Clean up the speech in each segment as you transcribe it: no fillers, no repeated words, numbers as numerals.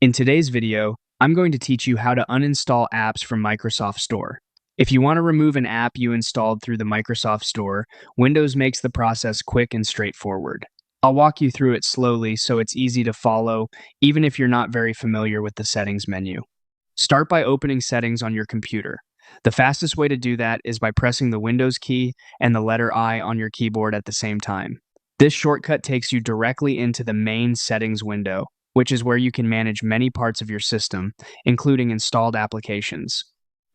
In today's video, I'm going to teach you how to uninstall apps from Microsoft Store. If you want to remove an app you installed through the Microsoft Store, Windows makes the process quick and straightforward. I'll walk you through it slowly so it's easy to follow, even if you're not very familiar with the Settings menu. Start by opening Settings on your computer. The fastest way to do that is by pressing the Windows key and the letter I on your keyboard at the same time. This shortcut takes you directly into the main Settings window, which is where you can manage many parts of your system, including installed applications.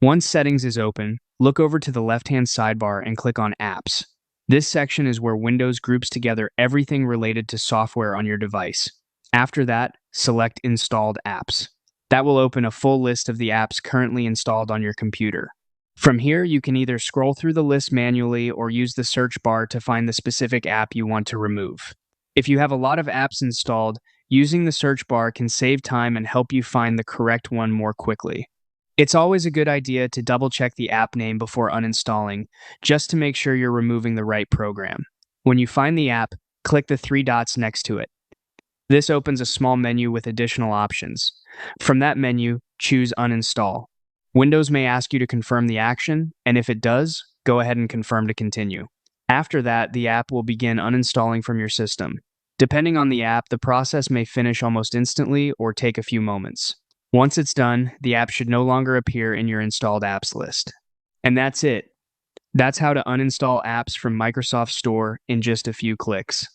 Once Settings is open, look over to the left-hand sidebar and click on Apps. This section is where Windows groups together everything related to software on your device. After that, select Installed Apps. That will open a full list of the apps currently installed on your computer. From here, you can either scroll through the list manually or use the search bar to find the specific app you want to remove. If you have a lot of apps installed, using the search bar can save time and help you find the correct one more quickly. It's always a good idea to double-check the app name before uninstalling, just to make sure you're removing the right program. When you find the app, click the three dots next to it. This opens a small menu with additional options. From that menu, choose Uninstall. Windows may ask you to confirm the action, and if it does, go ahead and confirm to continue. After that, the app will begin uninstalling from your system. Depending on the app, the process may finish almost instantly or take a few moments. Once it's done, the app should no longer appear in your installed apps list. And that's it. That's how to uninstall apps from Microsoft Store in just a few clicks.